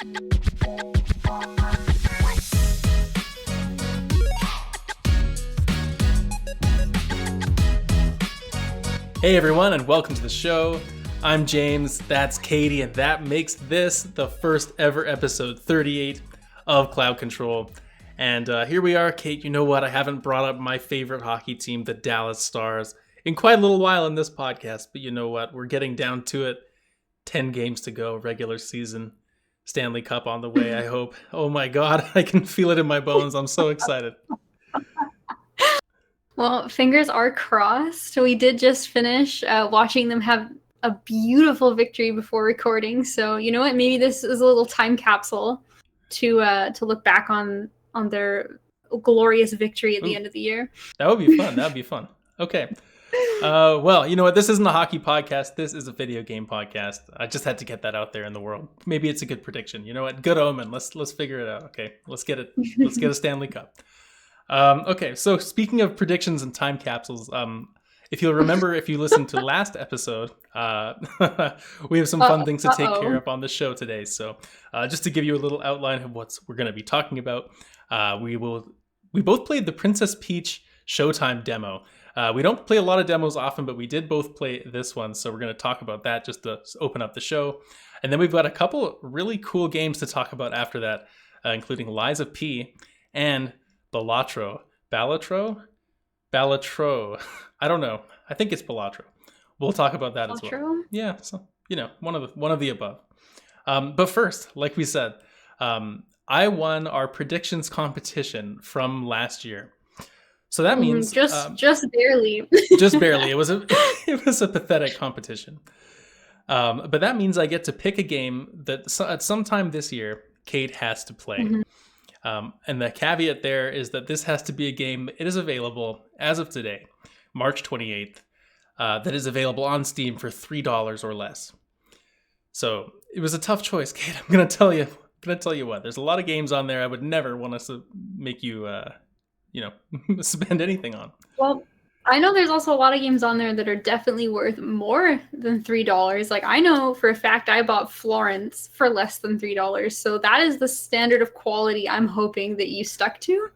Hey everyone, and welcome to the show. I'm James, that's Katie, and that makes this the first ever episode 38 of Cloud Control. And here we are, Kate. You know what? I haven't brought up my favorite hockey team, the Dallas Stars, in quite a little while in this podcast. But you know what? We're getting down to it. 10 games to go, regular season. Stanley Cup on the way, I hope. Oh my God, I can feel it in my bones. I'm so excited. Well, fingers are crossed. We did just finish watching them have a beautiful victory before recording. So you know what? Maybe this is a little time capsule to look back on their glorious victory at the end of the year. That would be fun. That would be fun. Okay. Well, you know what? This isn't a hockey podcast. This is a video game podcast. I just had to get that out there in the world. Maybe it's a good prediction. You know what? Good omen. Let's figure it out. Okay. Let's get it. Let's get a Stanley Cup. Okay, so speaking of predictions and time capsules, if you'll remember, if you listened to last episode, we have some fun things to take care of on the show today. So just to give you a little outline of what we're going to be talking about, we both played the Princess Peach Showtime demo. We don't play a lot of demos often, but we did both play this one. So we're going to talk about that just to open up the show. And then we've got a couple really cool games to talk about after that, including Lies of P and Balatro. Balatro? I don't know. I think it's Balatro. We'll talk about that as well. Yeah, so one of the above. But first, like we said, I won our predictions competition from last year. So that means just barely. Just barely. It was a pathetic competition. But that means I get to pick a game that at some time this year Kate has to play. Mm-hmm. And the caveat there is that this has to be a game. It is available as of today, March 28th, that is available on Steam for $3 or less. So it was a tough choice, Kate. I'm gonna tell you what. There's a lot of games on there I would never want us to make you, spend anything on. Well, I know there's also a lot of games on there that are definitely worth more than $3. Like I know for a fact I bought Florence for less than $3. So that is the standard of quality I'm hoping that you stuck to.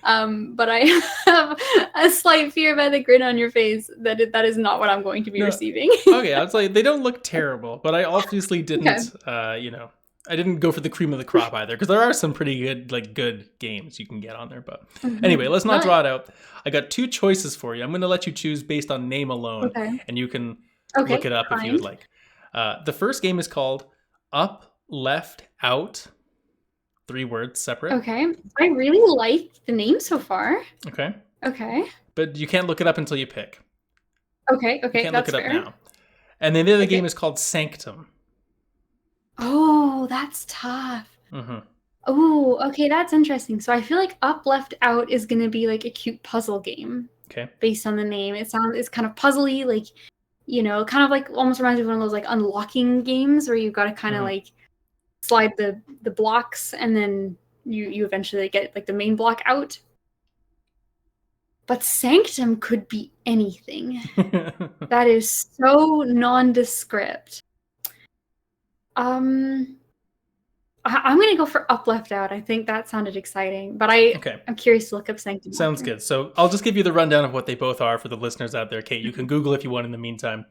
But I have a slight fear by the grin on your face that that is not what I'm going to be receiving. Okay, I was like, they don't look terrible, but I obviously didn't, I didn't go for the cream of the crop either, because there are some pretty good games you can get on there. But anyway, let's not draw it out. I got two choices for you. I'm going to let you choose based on name alone, and you can look it up if you would like. The first game is called Up, Left, Out. 3 words, separate. Okay. I really like the name so far. Okay. Okay. But you can't look it up until you pick. Okay, you can't that's look it fair. up now. And then the other game is called Sanctum. Oh, that's tough. Mm-hmm. Oh, okay, that's interesting. So I feel like Up, Left, Out is going to be like a cute puzzle game. Okay. Based on the name. It's kind of puzzly, like, kind of like almost reminds me of one of those like unlocking games where you've got to kind of like slide the blocks and then you eventually get like the main block out. But Sanctum could be anything. That is so nondescript. I'm going to go for Up, Left, Out. I think that sounded exciting, but I'm curious to look up Sanctum. Sounds good. So I'll just give you the rundown of what they both are for the listeners out there. Kate, you can Google if you want in the meantime.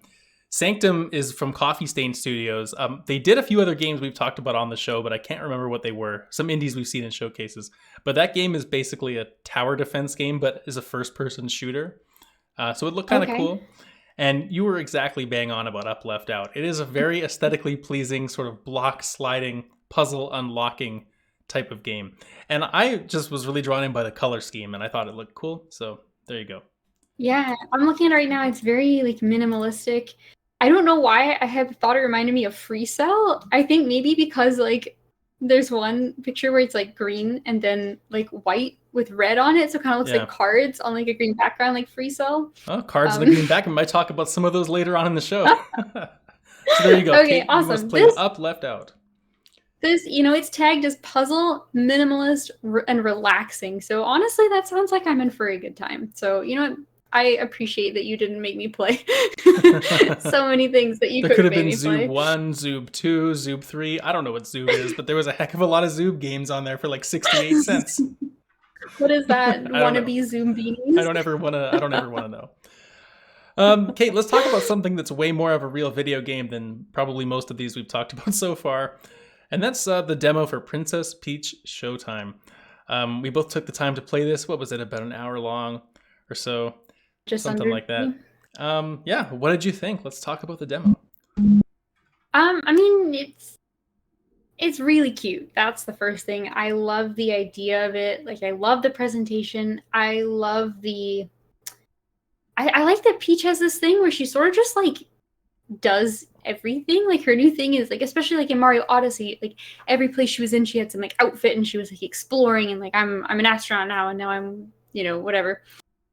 Sanctum is from Coffee Stain Studios. They did a few other games we've talked about on the show, but I can't remember what they were. Some indies we've seen in showcases. But that game is basically a tower defense game, but is a first-person shooter. So it looked kind of cool. And you were exactly bang on about Up, Left, Out. It is a very aesthetically pleasing sort of block sliding, puzzle unlocking type of game. And I just was really drawn in by the color scheme, and I thought it looked cool. So there you go. Yeah, I'm looking at it right now. It's very like minimalistic. I don't know why I had thought it reminded me of Free Cell. I think maybe because like there's one picture where it's like green and then like white with red on it, so it kind of looks like cards on like a green background, like Free Cell. Oh, cards in the green background. Might talk about some of those later on in the show. So there you go. Okay, Kate, awesome. You must play Up, Left, Out. This, it's tagged as puzzle, minimalist, and relaxing. So honestly, that sounds like I'm in for a good time. So I appreciate that you didn't make me play so many things that you There could could have have made been me play. Zoob 1, Zoob 2, Zoob 3. I don't know what Zoob is, but there was a heck of a lot of Zoob games on there for like 68 cents. What is that? I don't know. Wannabe Zoom I beanies? don't ever want to know. Kate, let's talk about something that's way more of a real video game than probably most of these we've talked about so far. And that's the demo for Princess Peach Showtime. We both took the time to play this. What was it, about an hour long or so? Just Something under. like that. Yeah, what did you think? Let's talk about the demo. I mean, it's really cute. That's the first thing. I love the idea of it. Like, I love the presentation. I love I like that Peach has this thing where she sort of just like does everything. Like, her new thing is like, especially like in Mario Odyssey, like every place she was in, she had some like outfit and she was like exploring and like I'm an astronaut now and now I'm whatever.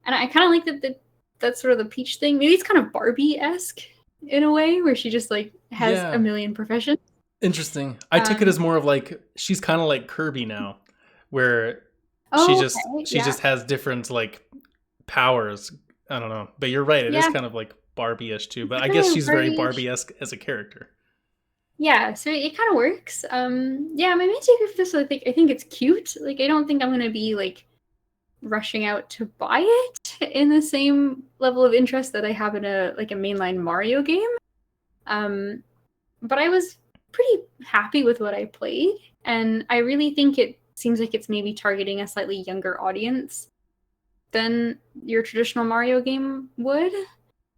And I kind of like that's sort of the Peach thing. Maybe it's kind of Barbie-esque in a way where she just like has a million professions. Interesting. I took it as more of like she's kind of like Kirby now, where she just has different like powers. I don't know, but you're right. It is kind of like Barbie-ish too. But I guess she's very Barbie-esque as a character. Yeah, so it kind of works. Yeah, my main takeaway for this, I think it's cute. Like, I don't think I'm gonna be like rushing out to buy it in the same level of interest that I have in a mainline Mario game. But I was pretty happy with what I played, and I really think it seems like it's maybe targeting a slightly younger audience than your traditional Mario game would,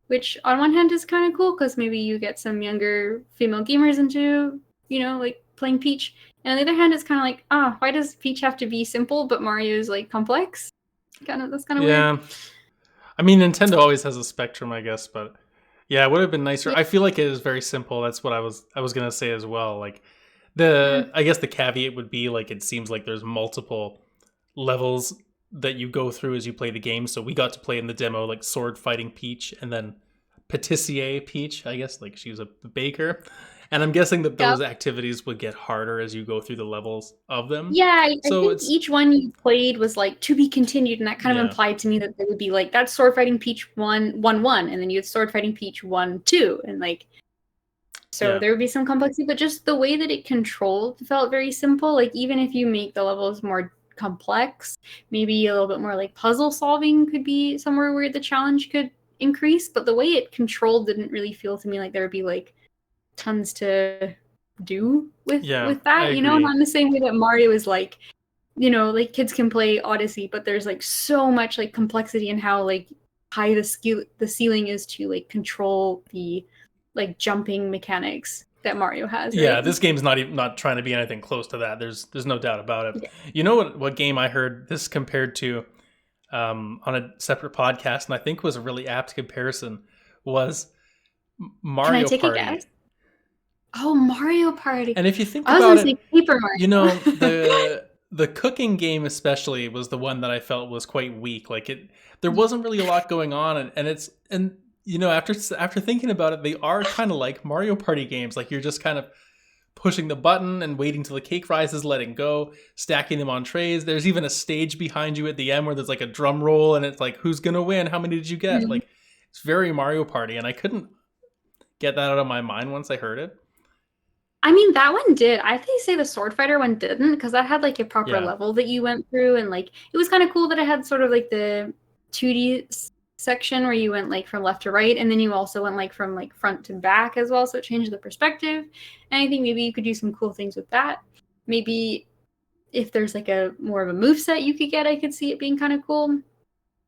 which on one hand is kind of cool because maybe you get some younger female gamers into, like playing Peach. And on the other hand, it's kind of like, why does Peach have to be simple, but Mario's like complex? That's kind of weird. Yeah. I mean, Nintendo always has a spectrum, I guess, but yeah, it would have been nicer. Yeah. I feel like it is very simple. That's what I was gonna say as well. Like I guess the caveat would be like it seems like there's multiple levels that you go through as you play the game. So we got to play in the demo like sword fighting Peach and then patissier Peach, I guess, like she was a baker. And I'm guessing that those activities would get harder as you go through the levels of them. Yeah, I think each one you played was like to be continued, and that kind of implied to me that they would be like that's sword fighting Peach 1, and then you had sword fighting Peach 1, 2, and like so there would be some complexity, but just the way that it controlled felt very simple. Like even if you make the levels more complex, maybe a little bit more like puzzle solving could be somewhere where the challenge could increase, but the way it controlled didn't really feel to me like there would be like tons to do with that, not in the same way that Mario is like, like kids can play Odyssey, but there's like so much like complexity in how like high the ceiling is to like control the like jumping mechanics that Mario has. Right? Yeah, this game's not trying to be anything close to that. There's no doubt about it. Yeah. You know what game I heard this compared to on a separate podcast, and I think was a really apt comparison, was Mario Party. Can I take a guess? Oh, Mario Party. And if you think about it, Paper Mario. The cooking game especially was the one that I felt was quite weak. Like there wasn't really a lot going on, and after thinking about it, they are kind of like Mario Party games. Like you're just kind of pushing the button and waiting till the cake rises, letting go, stacking them on trays. There's even a stage behind you at the end where there's like a drum roll, and it's like, who's gonna win? How many did you get? Mm-hmm. Like it's very Mario Party, and I couldn't get that out of my mind once I heard it. I mean, that one did. I think say the Sword Fighter one didn't, because that had like a proper level that you went through, and like it was kind of cool that it had sort of like the 2D section where you went like from left to right, and then you also went like from like front to back as well, so it changed the perspective. And I think maybe you could do some cool things with that. Maybe if there's like a more of a moveset you could get, I could see it being kind of cool.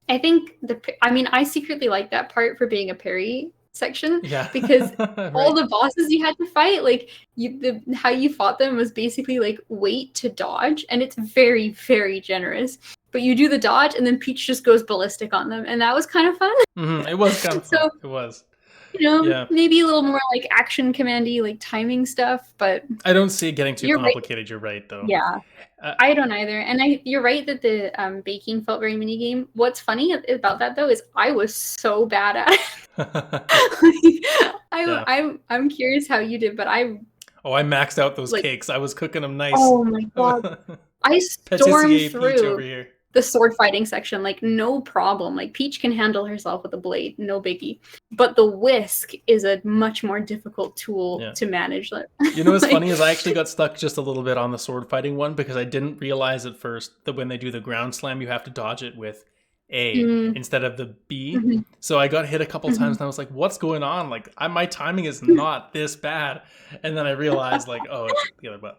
I think I secretly like that part for being a parry section, because right. All the bosses you had to fight, like how you fought them was basically like wait to dodge, and it's very, very generous. But you do the dodge, and then Peach just goes ballistic on them, and that was kind of fun. Mm-hmm. It was kind of fun. So, it was. Maybe a little more like action commandy, like timing stuff, but I don't see it getting too complicated. Right. You're right, though. Yeah, I don't either. And you're right that the baking felt very minigame. What's funny about that though is I was so bad at it. I'm curious how you did, but I maxed out those cakes. I was cooking them nice. Oh my god, I stormed through. Over here. the sword fighting section, like no problem. Like Peach can handle herself with a blade, no biggie. But the whisk is a much more difficult tool to manage. You know what's funny is I actually got stuck just a little bit on the sword fighting one because I didn't realize at first that when they do the ground slam, you have to dodge it with A instead of the B. Mm-hmm. So I got hit a couple times and I was like, what's going on? Like my timing is not this bad. And then I realized like, oh, it's the other button.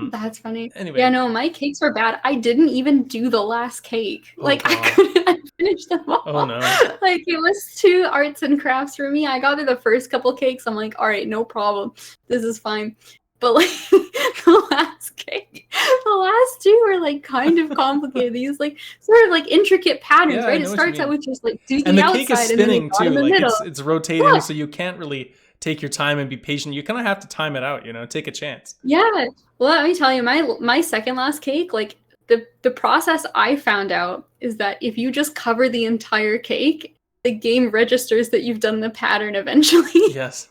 That's funny. Anyway. Yeah, no, my cakes were bad. I didn't even do the last cake. Like I couldn't finish them all. Oh no. Like it was too arts and crafts for me. I got through the first couple cakes. I'm like, all right, no problem. This is fine. But like the last cake, the last two were like kind of complicated. These like sort of like intricate patterns, right? It starts out with just like do the outside, and the cake is spinning too. Like it's rotating, so you can't really take your time and be patient. You kind of have to time it out, you know, take a chance. Yeah. Well, let me tell you, my second last cake, like the process I found out is that if you just cover the entire cake, the game registers that you've done the pattern eventually. Yes.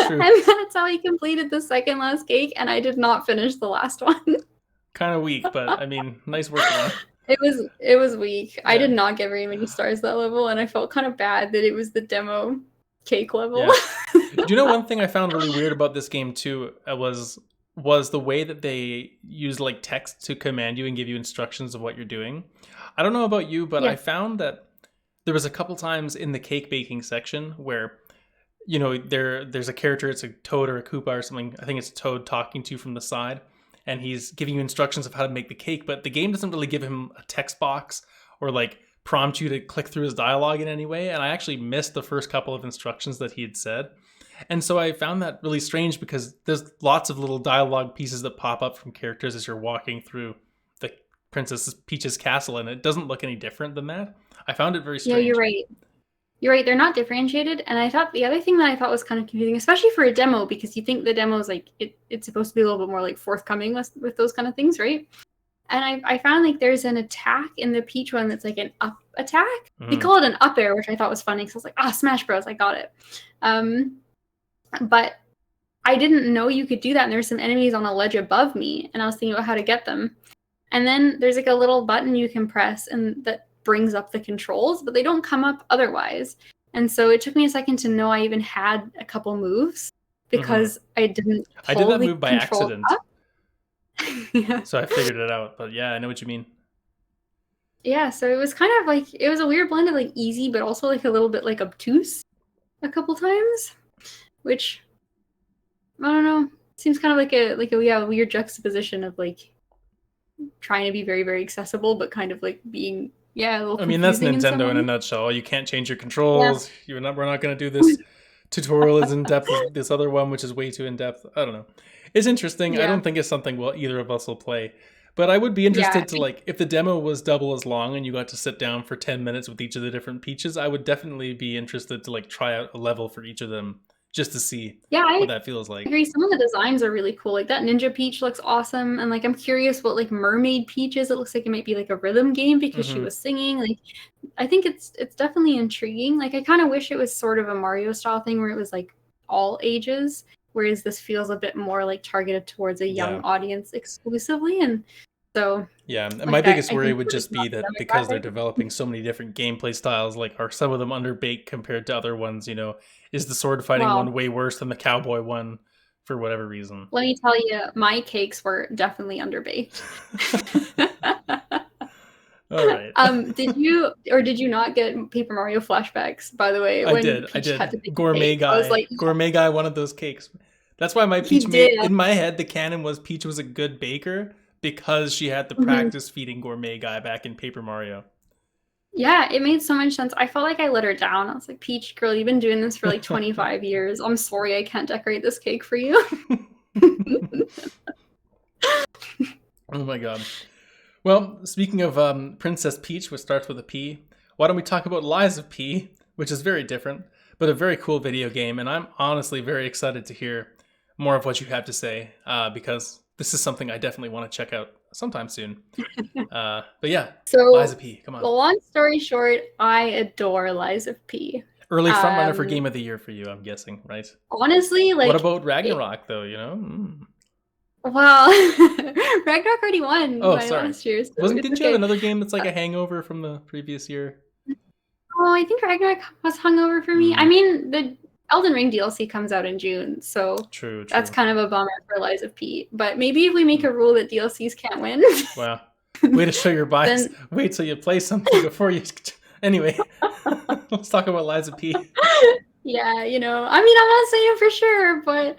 True. And that's how I completed the second last cake, and I did not finish the last one. Kind of weak, but I mean, nice work. It was weak. Yeah. I did not get very many stars that level, and I felt kind of bad that it was the demo cake level. Yeah. Do you know one thing I found really weird about this game too was the way that they use like text to command you and give you instructions of what you're doing. I don't know about you, but I found that there was a couple times in the cake baking section where, you know, there's a character, it's a Toad or a Koopa or something. I think it's Toad talking to you from the side, and he's giving you instructions of how to make the cake, but the game doesn't really give him a text box or like prompt you to click through his dialogue in any way. And I actually missed the first couple of instructions that he had said. And so I found that really strange because there's lots of little dialogue pieces that pop up from characters as you're walking through the Princess Peach's castle, and it doesn't look any different than that. I found it very strange. Yeah, you're right. You're right. They're not differentiated. And I thought the other thing that I thought was kind of confusing, especially for a demo, because you think the demo is like, it's supposed to be a little bit more like forthcoming with those kind of things, right? And I found like there's an attack in the Peach one that's like an up attack. They call it an up air, which I thought was funny because I was like, Smash Bros, I got it. But I didn't know you could do that. And there were some enemies on a ledge above me, and I was thinking about how to get them. And then there's like a little button you can press and that brings up the controls, but they don't come up otherwise. And so it took me a second to know I even had a couple moves because I didn't pull I did that move by accident. Yeah. So I figured it out, but yeah, I know what you mean. Yeah, so it was kind of like, it was a weird blend of like easy, but also like a little bit like obtuse a couple times, which, I don't know, seems kind of like a weird juxtaposition of like trying to be very, very accessible, but kind of like being, a little I mean, that's Nintendo in a nutshell. You can't change your controls. Yeah. We're not going to do this tutorial as in-depth as this other one, which is way too in-depth. I don't know. It's interesting. Yeah. I don't think it's something either of us will play. But I would be interested to, like, if the demo was double as long and you got to sit down for 10 minutes with each of the different Peaches, I would definitely be interested to, like, try out a level for each of them just to see what that feels like. I agree. Some of the designs are really cool. Like, that Ninja Peach looks awesome. And, like, I'm curious what, like, Mermaid Peach is. It looks like it might be, like, a rhythm game because she was singing. Like, I think it's definitely intriguing. Like, I kind of wish it was sort of a Mario-style thing where it was, like, all ages, whereas this feels a bit more, like, targeted towards a young audience exclusively. And so and like my biggest worry would just be that because they're developing so many different gameplay styles, like, are some of them underbaked compared to other ones? You know, is the sword fighting one way worse than the cowboy one for whatever reason? Let me tell you, my cakes were definitely underbaked. All right. Did you not get Paper Mario flashbacks, by the way? I did. Gourmet Guy. I was like, Gourmet Guy, one of those cakes. That's why my Peach in my head, the canon was Peach was a good baker because she had to practice feeding Gourmet Guy back in Paper Mario. Yeah, it made so much sense. I felt like I let her down. I was like, Peach, girl, you've been doing this for like 25 years. I'm sorry I can't decorate this cake for you. Oh my god. Well, speaking of Princess Peach, which starts with a P, why don't we talk about Lies of P, which is very different, but a very cool video game, and I'm honestly very excited to hear more of what you have to say, because this is something I definitely want to check out sometime soon. But yeah, so Lies of P, come on. Long story short, I adore Lies of P. Early frontrunner for Game of the Year for you, I'm guessing, right? Honestly, like... What about Ragnarok, though, you know? Well, Ragnarok already won Oh, by sorry. last year, so Wasn't it's didn't you have okay. another game that's like a hangover from the previous year? Oh, I think Ragnarok was hungover for me. I Mm, mean, the Elden Ring DLC comes out in June, so true, that's true. kind of a bummer for Lies of P. But maybe if we make Mm, a rule that DLCs can't win, wow. Way to show your bias. then Wait till you play something before you. Anyway, let's talk about Liza P. yeah, I mean, I'm not saying for sure, but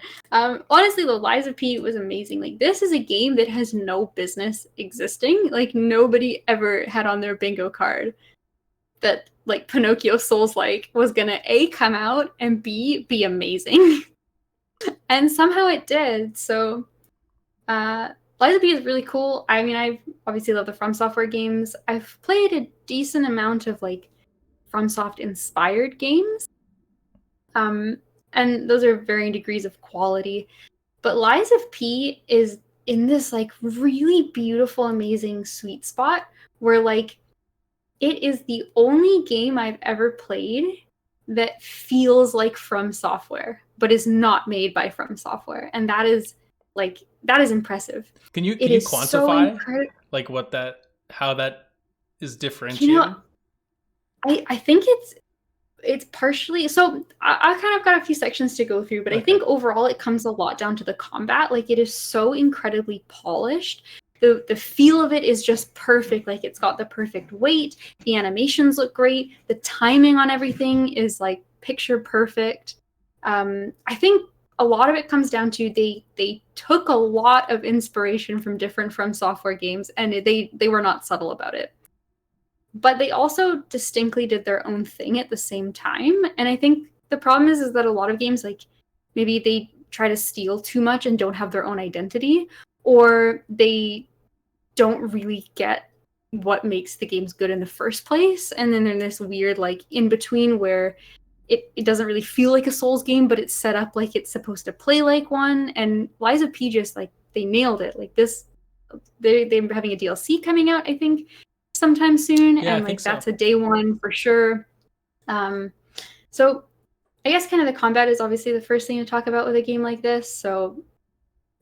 honestly, though, Lies of P was amazing. Like, this is a game that has no business existing. Like, nobody ever had on their bingo card that like Pinocchio Souls like was gonna A come out and B be amazing. And somehow it did. So Lies of P is really cool. I mean, I've obviously loved the From Software games. I've played a decent amount of like FromSoft inspired games. Um and those are varying degrees of quality. But Lies of P is in this like really beautiful, amazing sweet spot where like it is the only game I've ever played that feels like From Software, but is not made by From Software, and that is impressive. Can It you is so quantify incredible. like how that is You know, differentiated? I think it's partially so I kind of got a few sections to go through, but I Okay. think overall it comes a lot down to the combat. Like it is so incredibly polished. The feel of it is just perfect. Like it's got the perfect weight. The animations look great. The timing on everything is like picture perfect. I think a lot of it comes down to they took a lot of inspiration from different From Software games, and they were not subtle about it, but they also distinctly did their own thing at the same time. And I think the problem is that a lot of games like maybe they try to steal too much and don't have their own identity, or they don't really get what makes the games good in the first place, and then there's this weird like in between where it doesn't really feel like a Souls game, but it's set up like it's supposed to play like one. And Lies of P just like they nailed it. Like this, they're having a DLC coming out, I think, sometime soon, Yeah, I and think like so. that's a day one for sure. Um, so I guess kind of the combat is obviously the first thing to talk about with a game like this. So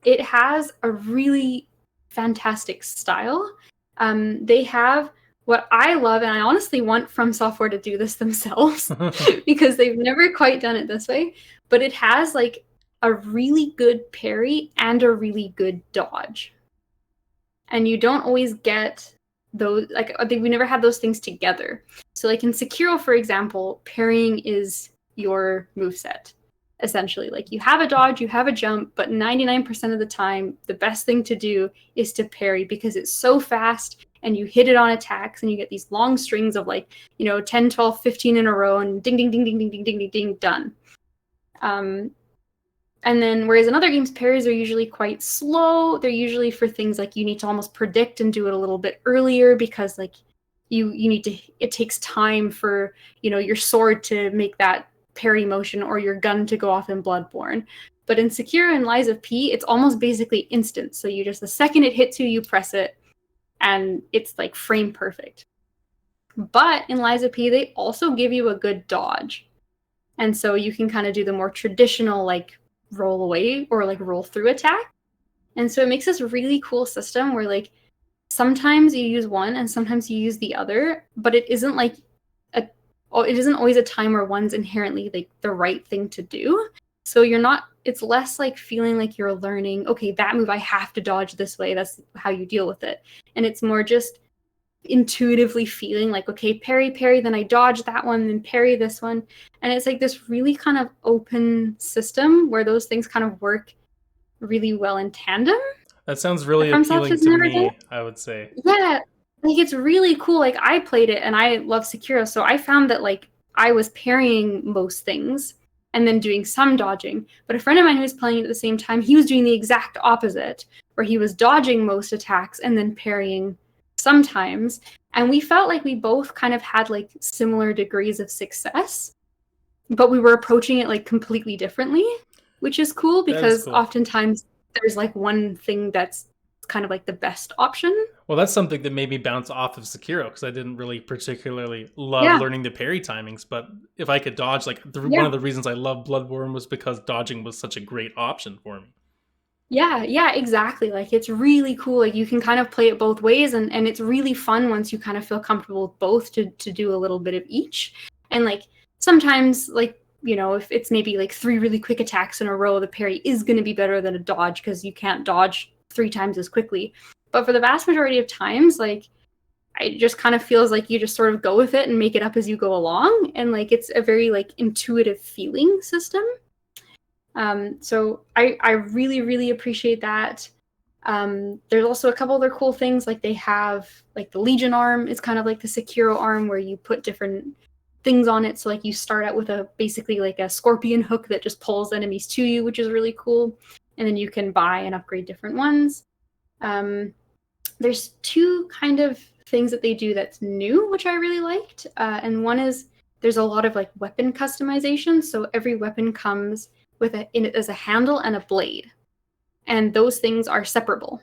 it has a really fantastic style. They have what I love, and I honestly want From Software to do this themselves because they've never quite done it this way. But it has like a really good parry and a really good dodge, and you don't always get those. Like we never had those things together. So like in Sekiro, for example, parrying is your moveset essentially. Like you have a dodge, you have a jump, but 99% of the time, the best thing to do is to parry because it's so fast and you hit it on attacks and you get these long strings of like, 10, 12, 15 in a row and ding, ding, ding, ding, ding, ding, ding, ding, ding, done. Um, and then whereas in other games, parries are usually quite slow. They're usually for things like you need to almost predict and do it a little bit earlier because like you need to it takes time for, your sword to make that parry motion or your gun to go off in Bloodborne. But in Sekiro and Lies of P, it's almost basically instant. So you just the second it hits you, you press it and it's like frame perfect. But in Lies of P, they also give you a good dodge. And so you can kind of do the more traditional like roll away or like roll through attack. And so it makes this really cool system where like sometimes you use one and sometimes you use the other, but it isn't like it isn't always a time where one's inherently like the right thing to do. So it's less like feeling like you're learning, okay, that move I have to dodge this way. That's how you deal with it. And it's more just intuitively feeling like, okay, parry, parry, then I dodge that one, then parry this one. And it's like this really kind of open system where those things kind of work really well in tandem. That sounds really FromSoft appealing has to never done it. me, I would say. Yeah, like it's really cool. Like I played it and I love Sekiro, so I found that like I was parrying most things and then doing some dodging. But a friend of mine who was playing it at the same time, he was doing the exact opposite, where he was dodging most attacks and then parrying sometimes. And we felt like we both kind of had like similar degrees of success, but we were approaching it like completely differently, which is cool That is because cool. oftentimes there's like one thing that's kind of like the best option. Well, that's something that made me bounce off of Sekiro because I didn't really particularly love Yeah, learning the parry timings. But if I could dodge, like one yeah. of the reasons I love Bloodborne was because dodging was such a great option for me. Yeah, exactly. Like it's really cool. Like you can kind of play it both ways, and it's really fun once you kind of feel comfortable with both to do a little bit of each. And like sometimes like if it's maybe like three really quick attacks in a row, the parry is going to be better than a dodge because you can't dodge three times as quickly. But for the vast majority of times, like it just kind of feels like you just sort of go with it and make it up as you go along, and like it's a very like intuitive feeling system. So I really, really appreciate that. There's also a couple other cool things, like they have like the Legion arm is kind of like the Sekiro arm where you put different things on it. So like you start out with a basically like a scorpion hook that just pulls enemies to you, which is really cool. And then you can buy and upgrade different ones. There's two kind of things that they do that's new, which I really liked. And one is there's a lot of like weapon customization. So every weapon comes with in it as a handle and a blade, and those things are separable.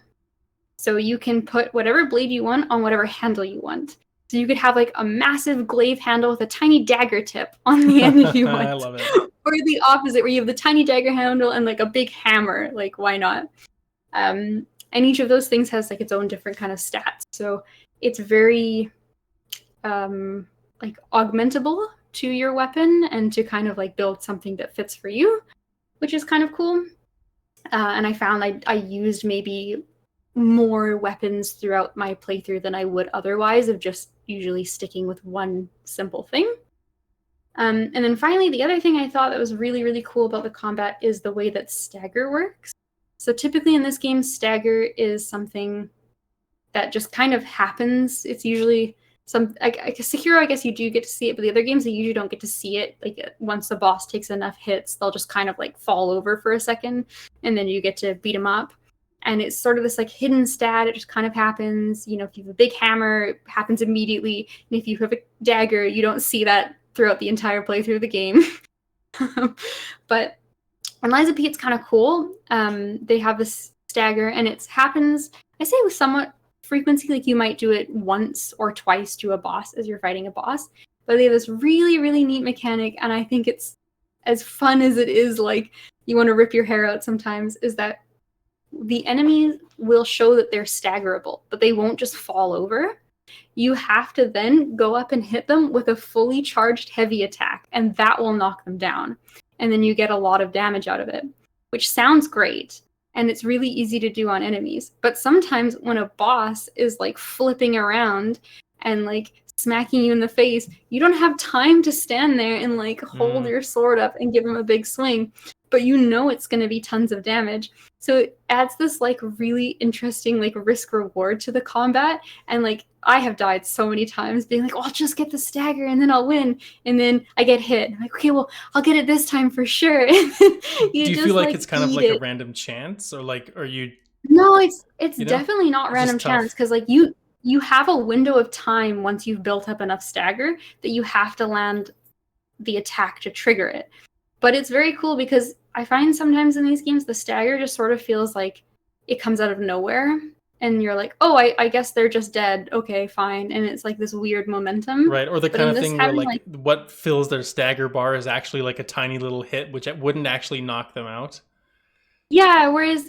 So you can put whatever blade you want on whatever handle you want. So you could have like a massive glaive handle with a tiny dagger tip on the end if you want. I love it. Or the opposite, where you have the tiny dagger handle and like a big hammer. Like why not? And each of those things has like its own different kind of stats. So it's very like augmentable to your weapon and to kind of like build something that fits for you, which is kind of cool. And I found I used maybe more weapons throughout my playthrough than I would otherwise of just usually sticking with one simple thing. And then finally, the other thing I thought that was really, really cool about the combat is the way that stagger works. So typically in this game, stagger is something that just kind of happens. It's usually Sekiro, I guess you do get to see it, but the other games, you usually don't get to see it. Like once the boss takes enough hits, they'll just kind of like fall over for a second, and then you get to beat them up. And it's sort of this like hidden stat. It just kind of happens. If you have a big hammer, it happens immediately. And if you have a dagger, you don't see that throughout the entire playthrough of the game. But on Lies of P, it's kind of cool. They have this stagger, and it happens, I say, with somewhat frequency. Like you might do it once or twice to a boss as you're fighting a boss. But they have this really, really neat mechanic, and I think it's as fun as it is, like, you want to rip your hair out sometimes, is that the enemies will show that they're staggerable, but they won't just fall over. You have to then go up and hit them with a fully charged heavy attack, and that will knock them down. And then you get a lot of damage out of it, which sounds great. And it's really easy to do on enemies. But sometimes when a boss is like flipping around and like smacking you in the face, you don't have time to stand there and like hold your sword up and give him a big swing. But it's going to be tons of damage. So it adds this like really interesting like risk reward to the combat. And like I have died so many times being like, I'll just get the stagger and then I'll win. And then I get hit. I'm like, okay, well, I'll get it this time for sure. And then do you just feel like it's kind of like a random chance, or like, are you? No, it's definitely not random chance, because like you have a window of time once you've built up enough stagger that you have to land the attack to trigger it. But it's very cool because I find sometimes in these games the stagger just sort of feels like it comes out of nowhere, and you're like, oh, I guess they're just dead. Okay, fine. And it's like this weird momentum. Right, or the kind of thing where like what fills their stagger bar is actually like a tiny little hit, which wouldn't actually knock them out. Yeah, whereas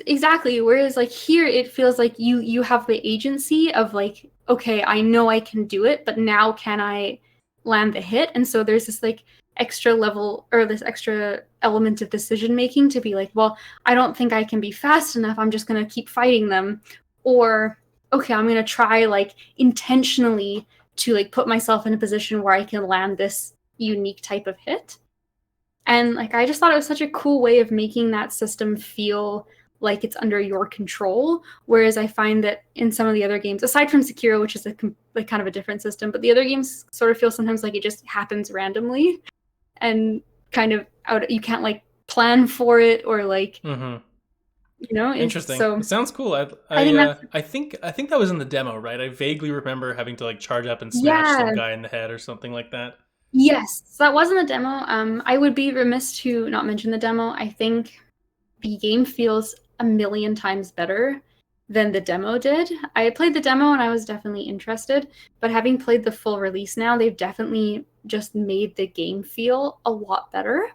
like here it feels like you have the agency of like, okay, I know I can do it, but now can I land the hit? And so there's this like extra level, or this extra element of decision making to be like, well, I don't think I can be fast enough, I'm just going to keep fighting them. Or okay, I'm going to try like intentionally to like put myself in a position where I can land this unique type of hit. And like I just thought it was such a cool way of making that system feel like it's under your control. Whereas I find that in some of the other games, aside from Sekiro, which is like kind of a different system, but the other games sort of feel sometimes like it just happens randomly and kind of you can't like plan for it, or like Interesting. So it sounds cool. I think that was in the demo, right? I vaguely remember having to like charge up and smash some guy in the head or something like that. Yes, so that wasn't the demo. I would be remiss to not mention the demo. I think the game feels a million times better than the demo did. I played the demo and I was definitely interested, but having played the full release now, they've definitely just made the game feel a lot better.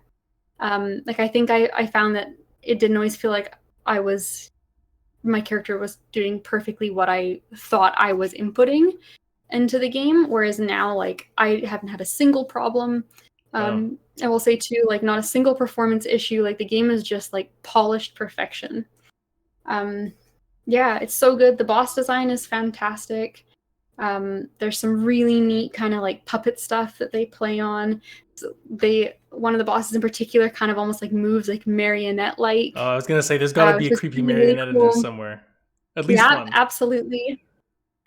Like I think I found that it didn't always feel like my character was doing perfectly what I thought I was inputting into the game, whereas now like I haven't had a single problem. I will say too, like not a single performance issue. Like the game is just like polished perfection. Yeah, it's so good. The boss design is fantastic. There's some really neat kind of like puppet stuff that they play on. So one of the bosses in particular kind of almost like moves like marionette like. Oh, I was gonna say there's got to be a creepy marionette in there somewhere. At least one. Absolutely.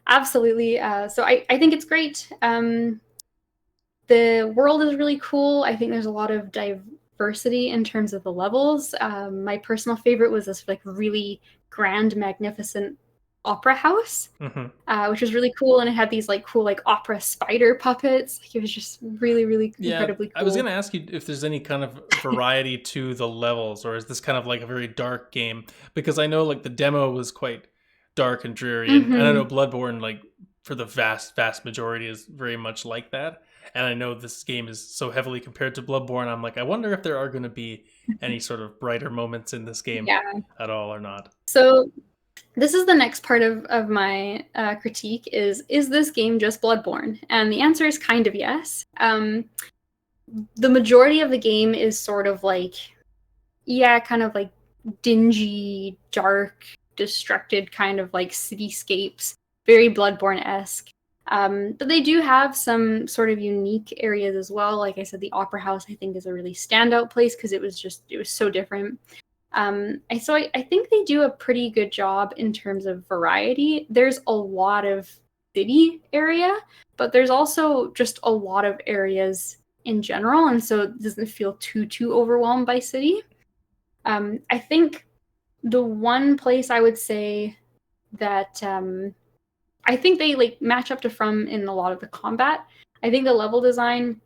Absolutely. So I think it's great. The world is really cool. I think there's a lot of diversity in terms of the levels. My personal favorite was this like really grand, magnificent opera house, which was really cool, and it had these like cool like opera spider puppets. Like, it was just really, really incredibly cool. I was gonna ask you if there's any kind of variety to the levels, or is this kind of like a very dark game? Because I know like the demo was quite dark and dreary, and I know Bloodborne, like for the vast majority, is very much like that. And I know this game is so heavily compared to Bloodborne. I'm like, I wonder if there are going to be any sort of brighter moments in this game at all or not. So this is the next part of my critique is this game just Bloodborne? And the answer is kind of yes. The majority of the game is sort of like, kind of like dingy, dark, distracted kind of like cityscapes, very Bloodborne-esque. But they do have some sort of unique areas as well. Like I said, the Opera House, I think, is a really standout place because it was so different. I think they do a pretty good job in terms of variety. There's a lot of city area, but there's also just a lot of areas in general, and so it doesn't feel too overwhelmed by city. I think the one place I would say that I think they like match up to From in a lot of the combat. I think the level design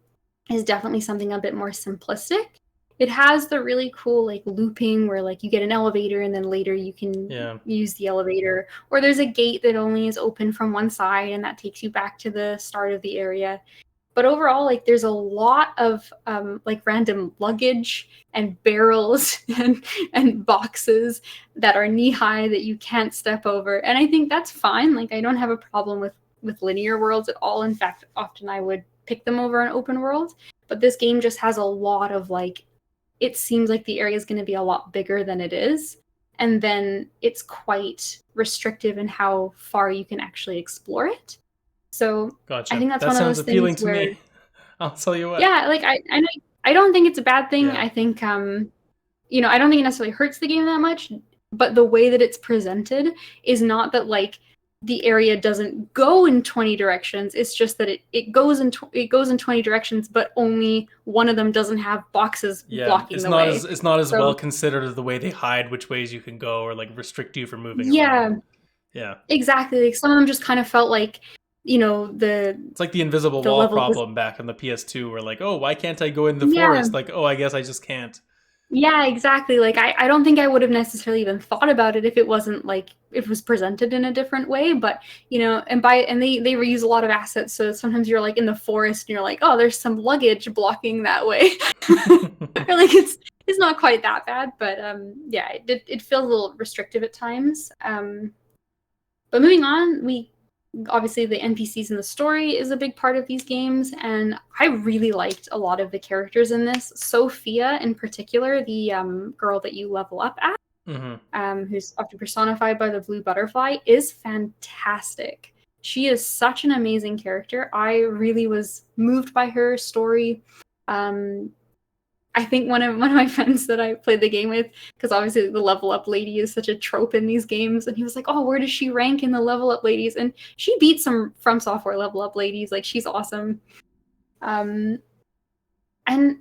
is definitely something a bit more simplistic. It has the really cool like looping where like you get an elevator and then later you can use the elevator, or there's a gate that only is open from one side and that takes you back to the start of the area. But overall, like there's a lot of like random luggage and barrels and boxes that are knee high that you can't step over, and I think that's fine. Like I don't have a problem with linear worlds at all. In fact, often I would pick them over an open world. But this game just has a lot of like, it seems like the area is going to be a lot bigger than it is, and then it's quite restrictive in how far you can actually explore it. So gotcha. I think that's one of those appealing things to where me. I'll tell you what. Yeah, like I don't think it's a bad thing. I think I don't think it necessarily hurts the game that much, but the way that it's presented is not that like the area doesn't go in 20 directions. It's just that it goes in 20 directions, but only one of them doesn't have boxes blocking the way. It's not as well considered as the way they hide which ways you can go or like restrict you from moving around. Yeah. Exactly. Like some of them just kind of felt like, it's like the invisible wall problem back on the PS2 where like, oh, why can't I go in the forest? Like, oh, I guess I just can't. Yeah, exactly. Like I don't think I would have necessarily even thought about it if it wasn't like if it was presented in a different way. But they reuse a lot of assets, so sometimes you're like in the forest and you're like, oh, there's some luggage blocking that way. Or like it's not quite that bad, but it feels a little restrictive at times. But moving on, obviously the NPCs in the story is a big part of these games, and I really liked a lot of the characters in this. Sophia in particular, the girl that you level up at, who's often personified by the blue butterfly, is fantastic. She is such an amazing character. I really was moved by her story. I think one of my friends that I played the game with, because obviously the level up lady is such a trope in these games, and he was like, oh, where does she rank in the level up ladies? And she beats some From Software level up ladies. Like, she's awesome. And the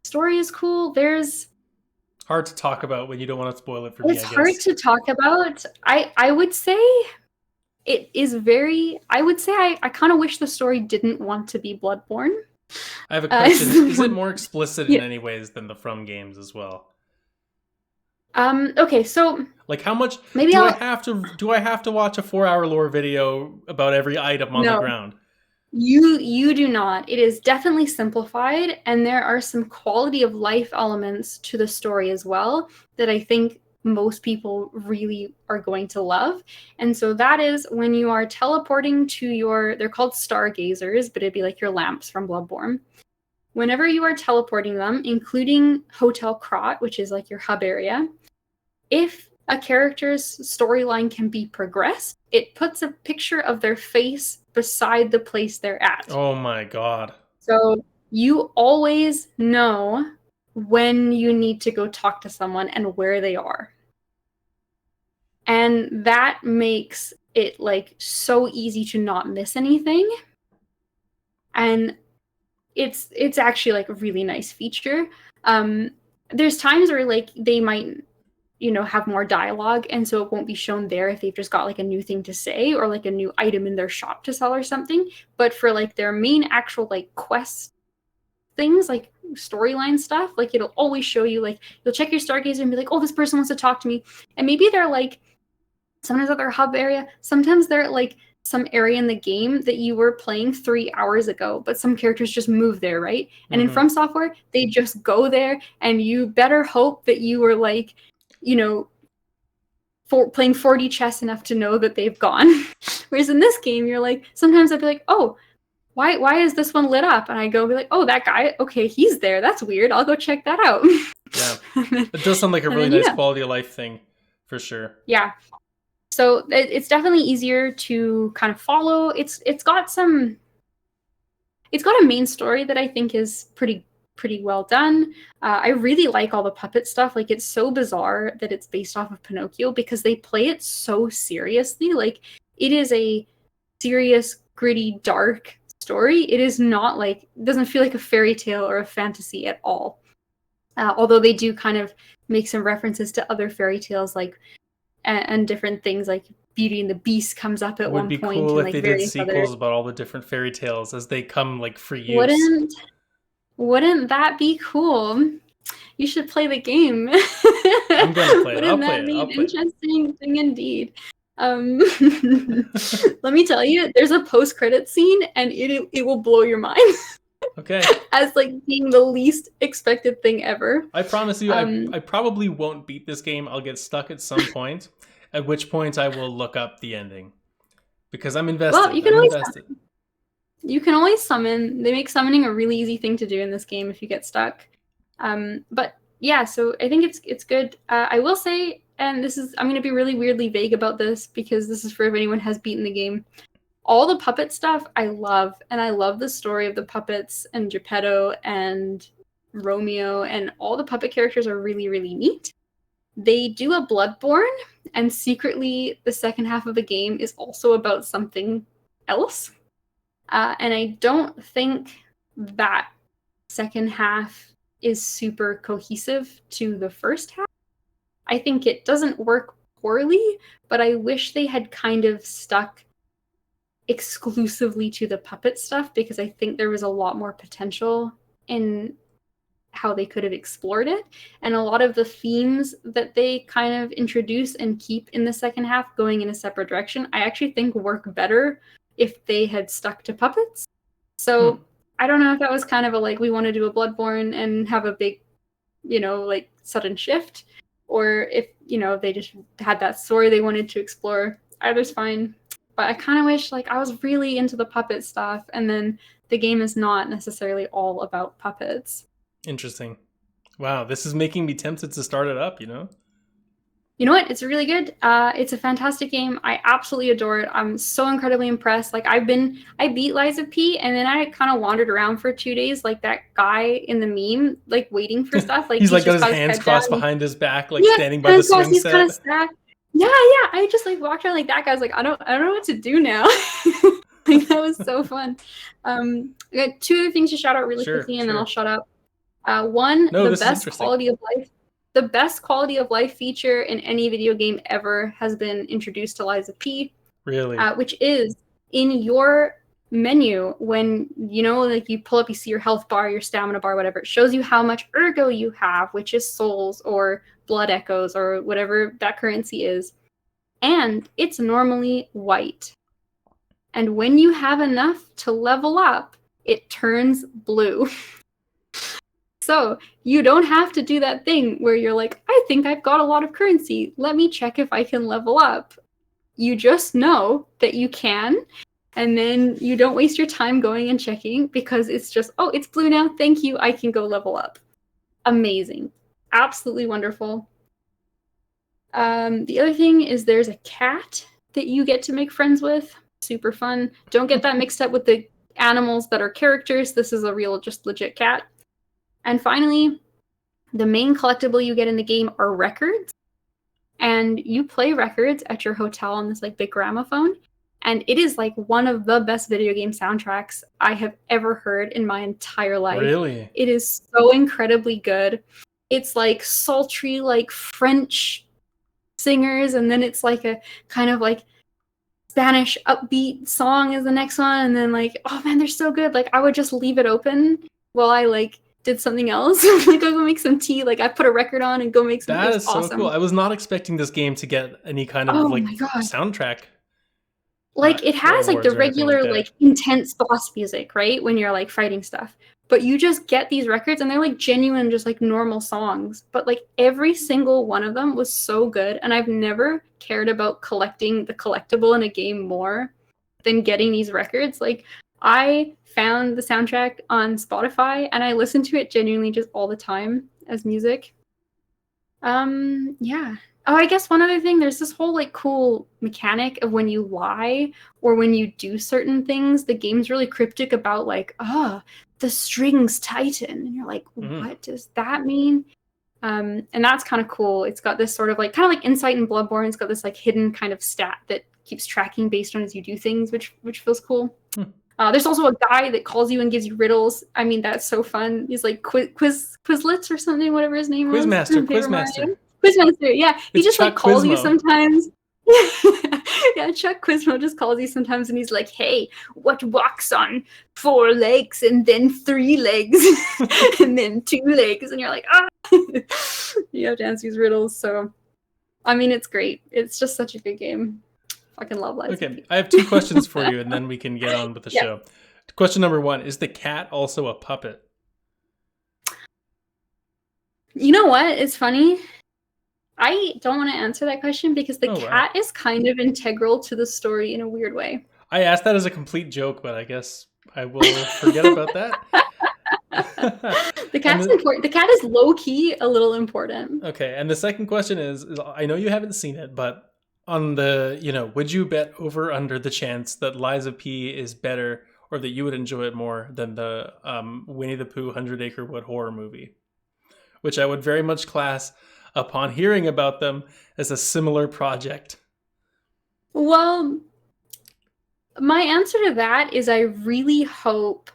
story is cool. There's hard to talk about when you don't want to spoil it for me, I guess. It's hard to talk about. I would say it is very, I would say I kind of wish the story didn't want to be Bloodborne. I have a question. Is it more explicit in any ways than the From games as well? Okay, so like how much do I have to watch a 4-hour lore video about every item on the ground? You do not. It is definitely simplified, and there are some quality of life elements to the story as well that I think most people really are going to love. And so that is when you are teleporting to they're called stargazers, but it'd be like your lamps from Bloodborne. Whenever you are teleporting them, including Hotel Krat, which is like your hub area, if a character's storyline can be progressed, it puts a picture of their face beside the place they're at. Oh my god. So you always know when you need to go talk to someone and where they are. And that makes it like so easy to not miss anything. And it's actually like a really nice feature. There's times where like they might, have more dialogue, and so it won't be shown there if they've just got like a new thing to say or like a new item in their shop to sell or something. But for like their main actual like quest things, like storyline stuff, like it'll always show you, like you'll check your Stargazer and be like, oh, this person wants to talk to me. And maybe they're like sometimes at their hub area, sometimes they're at like some area in the game that you were playing 3 hours ago, but some characters just move there, right? And in From Software, they just go there, and you better hope that you were like, playing 4D chess enough to know that they've gone. Whereas in this game, you're like, sometimes I'd be like, oh, why is this one lit up? And I go be like, oh, that guy, okay, he's there. That's weird. I'll go check that out. Yeah. It does sound like a really nice quality of life thing, for sure. Yeah. So it's definitely easier to kind of follow. It's got a main story that I think is pretty well done. I really like all the puppet stuff. Like, it's so bizarre that it's based off of Pinocchio because they play it so seriously. Like, it is a serious, gritty, dark story. It is not like, it doesn't feel like a fairy tale or a fantasy at all. Although they do kind of make some references to other fairy tales, like, and different things, like Beauty and the Beast comes up at one point. It would be cool if they did sequels about all the different fairy tales as they come like for use. Wouldn't that be cool? You should play the game. I'm gonna play it. Wouldn't that be an interesting thing indeed? Let me tell you, there's a post-credit scene, and it will blow your mind. Okay. As like being the least expected thing ever. I promise you, I probably won't beat this game. I'll get stuck at some point, at which point I will look up the ending. Because I'm invested. Well, you can always summon. They make summoning a really easy thing to do in this game if you get stuck. But yeah, so I think it's good. I will say, and I'm going to be really weirdly vague about this because this is for if anyone has beaten the game. All the puppet stuff I love, and I love the story of the puppets and Geppetto and Romeo, and all the puppet characters are really, really neat. They do a Bloodborne, and secretly the second half of the game is also about something else. And I don't think that second half is super cohesive to the first half. I think it doesn't work poorly, but I wish they had kind of stuck exclusively to the puppet stuff, because I think there was a lot more potential in how they could have explored it. And a lot of the themes that they kind of introduce and keep in the second half going in a separate direction, I actually think work better if they had stuck to puppets. So I don't know if that was kind of a like, we want to do a Bloodborne and have a big, like sudden shift, or if, they just had that story they wanted to explore. Either's fine. But I kind of wish, like, I was really into the puppet stuff, and then the game is not necessarily all about puppets. Interesting. Wow, this is making me tempted to start it up, You know what? It's really good. It's a fantastic game. I absolutely adore it. I'm so incredibly impressed. Like, I beat Lies of P, and then I kind of wandered around for 2 days, like that guy in the meme, like waiting for stuff. Like he's like got his hands crossed behind his back, like standing by the swing set. Kind of stacked. Yeah. I just like walked around like that guy. I was like, I don't know what to do now. Like, that was so fun. I got 2 other things to shout out really quickly, and then I'll shut up. The best quality of life feature in any video game ever has been introduced to Lies of P. Really? Which is in your menu when, like you pull up, you see your health bar, your stamina bar, whatever. It shows you how much ergo you have, which is souls or blood echoes or whatever that currency is. And it's normally white. And when you have enough to level up, it turns blue. So you don't have to do that thing where you're like, I think I've got a lot of currency. Let me check if I can level up. You just know that you can, and then you don't waste your time going and checking because it's just, oh, it's blue now. Thank you. I can go level up. Amazing. Absolutely wonderful. The other thing is there's a cat that you get to make friends with. Super fun. Don't get that mixed up with the animals that are characters. This is a real, just legit cat. And finally, the main collectible you get in the game are records. And you play records at your hotel on this like big gramophone. And it is like one of the best video game soundtracks I have ever heard in my entire life. Really? It is so incredibly good. It's like sultry, like French singers, and then it's like a kind of like Spanish upbeat song is the next one, and then like, oh man, they're so good. Like I would just leave it open while I like did something else. Like I'll go make some tea. Like I put a record on and go make some. That is so awesome. cool. I was not expecting this game to get any kind of like soundtrack. Like it has like the regular like intense boss music, right? When you're like fighting stuff. But you just get these records and they're like genuine, just like normal songs. But like every single one of them was so good. And I've never cared about collecting the collectible in a game more than getting these records. Like I found the soundtrack on Spotify and I listen to it genuinely just all the time as music. Yeah. Oh, I guess one other thing, there's this whole like cool mechanic of when you lie or when you do certain things, the game's really cryptic about like, the strings tighten. And you're like, what does that mean? And that's kind of cool. It's got this sort of like, kind of like Insight in Bloodborne. It's got this like hidden kind of stat that keeps tracking based on as you do things, which feels cool. There's also a guy that calls you and gives you riddles. I mean, that's so fun. He's like Quizlets or something, whatever his name is. Quizmaster. Quizmaster, yeah. He just Chuck like calls Quizmo. you sometimes. Yeah, Chuck Quizmo just calls you sometimes and he's like, hey, what walks on 4 legs and then 3 legs and then 2 legs? And you're like, you have to answer these riddles. So, I mean, it's great. It's just such a good game. Fucking love Lies. Okay, I have 2 questions for you and then we can get on with the show. Question number 1, is the cat also a puppet? You know what? It's funny. I don't want to answer that question because the cat is kind of integral to the story in a weird way. I asked that as a complete joke, but I guess I will forget about that. The cat's important. The cat is low-key a little important. Okay, and the second question is I know you haven't seen it, but on the, would you bet over under the chance that Lies of P is better or that you would enjoy it more than the Winnie the Pooh 100 Acre Wood horror movie? Which I would very much class upon hearing about them as a similar project. Well, my answer to that is I really hope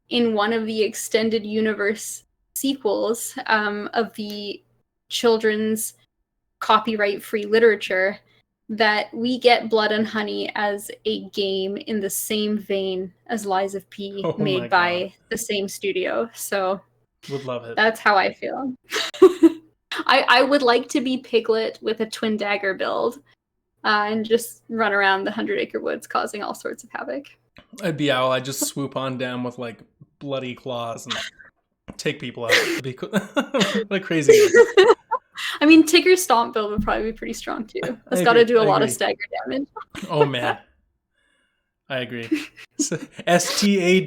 in one of the extended universe sequels of the children's copyright-free literature that we get Blood and Honey as a game in the same vein as Lies of P made by the same studio. So would love it. That's how I feel. I would like to be Piglet with a twin dagger build and just run around the 100 Acre Woods causing all sorts of havoc. I'd be Owl. I'd just swoop on down with like bloody claws and take people out. It'd be cool. Like crazy. I mean, Tigger's stomp build would probably be pretty strong too. It's got to do a lot of stagger damage. Oh man. I agree. STAGGER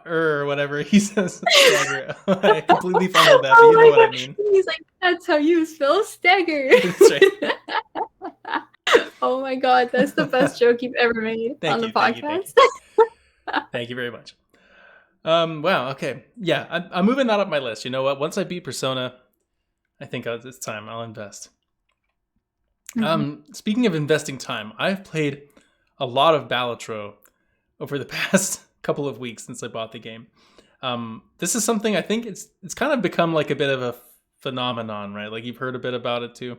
or whatever he says. Stagger. I completely fumbled that, but you know what I mean. He's like, that's how you spell stagger. That's right. Oh my god, that's the best joke you've ever made on the podcast. Thank you very much. Wow, okay. Yeah, I'm moving that up my list. You know what? Once I beat Persona, I think it's time. I'll invest. Speaking of investing time, I've played a lot of Balatro over the past couple of weeks since I bought the game. This is something I think it's kind of become like a bit of a phenomenon, right? Like you've heard a bit about it too.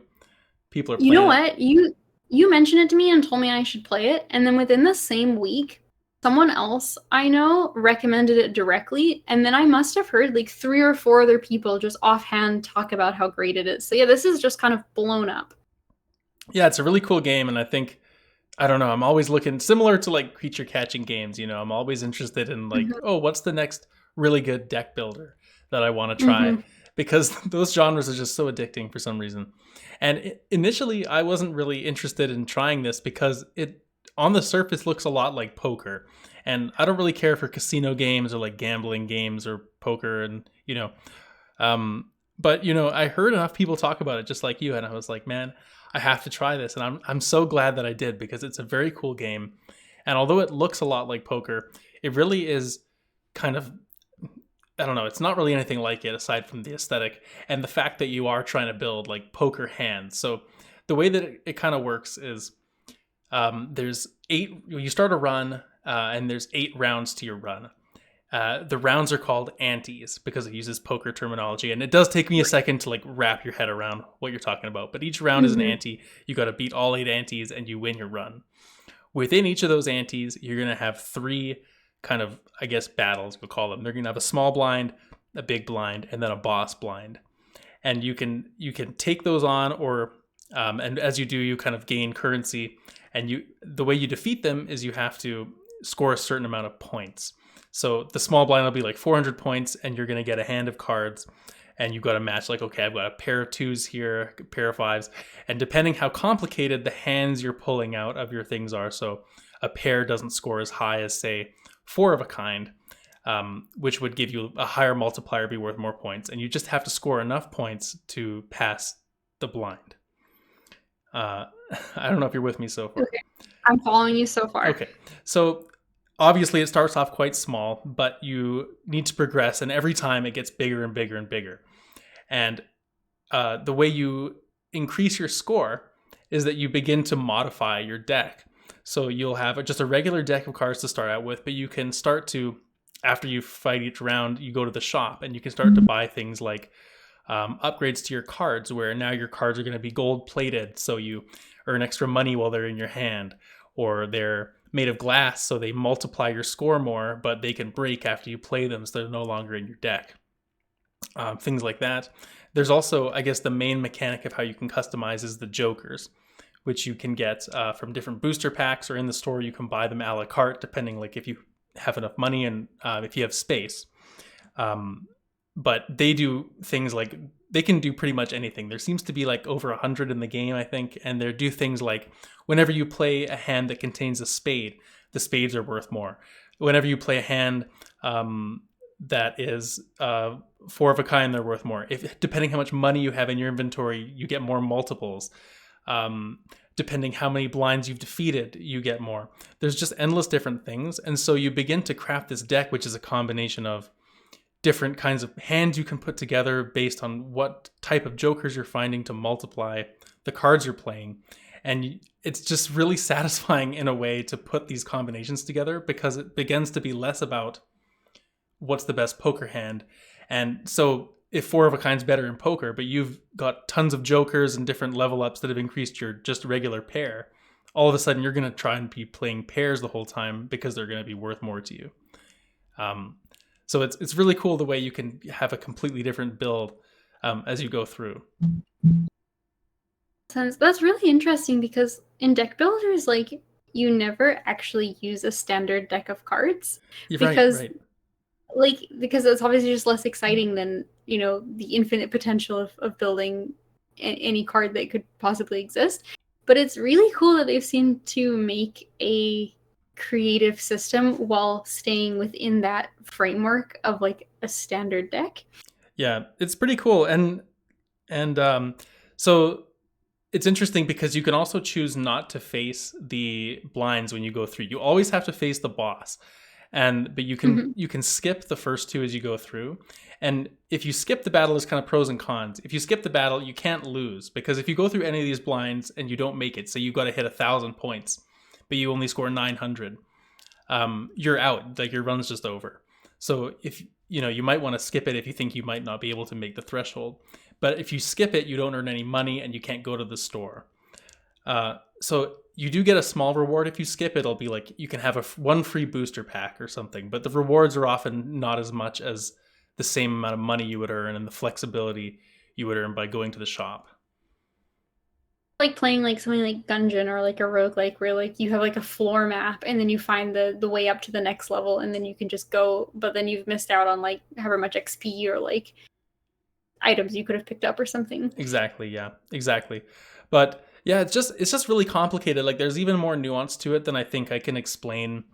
People are playing. You know what? You mentioned it to me and told me I should play it, and then within the same week, someone else I know recommended it directly, and then I must have heard like 3 or 4 other people just offhand talk about how great it is. So yeah, this is just kind of blown up. Yeah, it's a really cool game, and I think I don't know. I'm always looking similar to like creature catching games. I'm always interested in like, what's the next really good deck builder that I want to try because those genres are just so addicting for some reason. And initially, I wasn't really interested in trying this because it on the surface looks a lot like poker. And I don't really care for casino games or like gambling games or poker and, but I heard enough people talk about it just like you, and I was like, man, I have to try this, and I'm so glad that I did because it's a very cool game. And although it looks a lot like poker, it really is kind of, I don't know, it's not really anything like it aside from the aesthetic and the fact that you are trying to build like poker hands. So the way that it kind of works is there's 8, you start a run, and there's 8 rounds to your run. The rounds are called antes because it uses poker terminology, and it does take me a second to like wrap your head around what you're talking about. But each round is an ante. You got to beat all 8 antes, and you win your run. Within each of those antes, you're gonna have 3 kind of, I guess, battles. We'll call them. They're gonna have a small blind, a big blind, and then a boss blind. And you can take those on, or and as you do, you kind of gain currency. And the way you defeat them is you have to score a certain amount of points. So the small blind will be like 400 points, and you're going to get a hand of cards, and you've got to match like, okay, I've got a pair of 2s here, a pair of 5s, and depending how complicated the hands you're pulling out of your things are, so a pair doesn't score as high as, say, 4 of a kind, which would give you a higher multiplier, be worth more points, and you just have to score enough points to pass the blind. I don't know if you're with me so far. Okay. I'm following you so far. Okay, so obviously, it starts off quite small, but you need to progress, and every time it gets bigger and bigger and bigger. And the way you increase your score is that you begin to modify your deck. So you'll have just a regular deck of cards to start out with, but you can start to, after you fight each round, you go to the shop, and you can start to buy things like upgrades to your cards, where now your cards are going to be gold-plated, so you earn extra money while they're in your hand, or they're made of glass, so they multiply your score more, but they can break after you play them, so they're no longer in your deck. Things like that. There's also, I guess, the main mechanic of how you can customize is the jokers, which you can get from different booster packs, or in the store you can buy them a la carte, depending like if you have enough money and if you have space. But they do things like, they can do pretty much anything. There seems to be like over 100 in the game, I think, and they do things like whenever you play a hand that contains a spade, the spades are worth more. Whenever you play a hand that is 4 of a kind, they're worth more. Depending how much money you have in your inventory, you get more multiples. Depending how many blinds you've defeated, you get more. There's just endless different things, and so you begin to craft this deck, which is a combination of different kinds of hands you can put together based on what type of jokers you're finding to multiply the cards you're playing. And it's just really satisfying in a way to put these combinations together, because it begins to be less about what's the best poker hand. And so if 4 of a kind's better in poker, but you've got tons of jokers and different level ups that have increased your just regular pair, all of a sudden you're going to try and be playing pairs the whole time because they're going to be worth more to you. So it's really cool the way you can have a completely different build as you go through. That's really interesting, because in deck builders, like, you never actually use a standard deck of cards. You're because right. because it's obviously just less exciting than, the infinite potential of building any card that could possibly exist. But it's really cool that they've seemed to make a creative system while staying within that framework of like a standard deck. Yeah, it's pretty cool. And so it's interesting because you can also choose not to face the blinds when you go through. You always have to face the boss. But you can skip the first 2 as you go through. And if you skip the battle, there's kind of pros and cons. If you skip the battle, you can't lose, because if you go through any of these blinds and you don't make it, so you've got to hit 1,000 points, but you only score 900, you're out. Like, your run's just over. So if you might want to skip it if you think you might not be able to make the threshold. But if you skip it, you don't earn any money and you can't go to the store. So you do get a small reward if you skip it. It'll be like you can have one free booster pack or something, but the rewards are often not as much as the same amount of money you would earn and the flexibility you would earn by going to the shop. like playing like something like Gungeon or like a roguelike where like you have like a floor map and then you find the way up to the next level and then you can just go, but then you've missed out on like however much XP or like items you could have picked up or something. Exactly, yeah. Exactly. But yeah, it's just really complicated. Like there's even more nuance to it than I think I can explain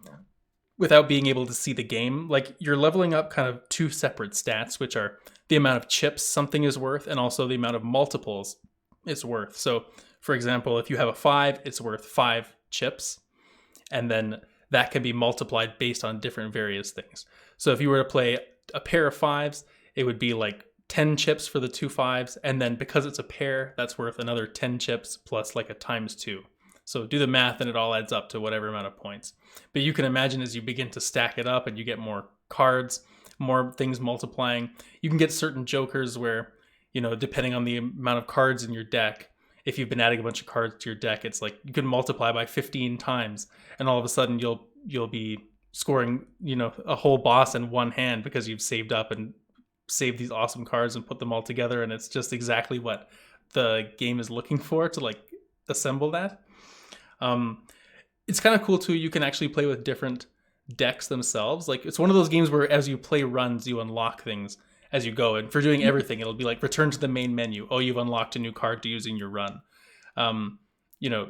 without being able to see the game. Like you're leveling up kind of two separate stats, which are the amount of chips something is worth and also the amount of multiples it's worth. So, for example, if you have a 5, it's worth 5 chips, and then that can be multiplied based on different various things. So, if you were to play a pair of 5s, it would be like 10 chips for the two 5s, and then because it's a pair, that's worth another 10 chips plus like a times 2. So do the math and it all adds up to whatever amount of points. But you can imagine as you begin to stack it up and you get more cards, more things multiplying, you can get certain jokers where, depending on the amount of cards in your deck, if you've been adding a bunch of cards to your deck, it's like you can multiply by 15 times and all of a sudden you'll be scoring, a whole boss in one hand because you've saved up and saved these awesome cards and put them all together, and it's just exactly what the game is looking for to like assemble that. It's kind of cool too. You can actually play with different decks themselves. Like it's one of those games where as you play runs, you unlock things as you go. And for doing everything, it'll be like return to the main menu. Oh, you've unlocked a new card to use in your run.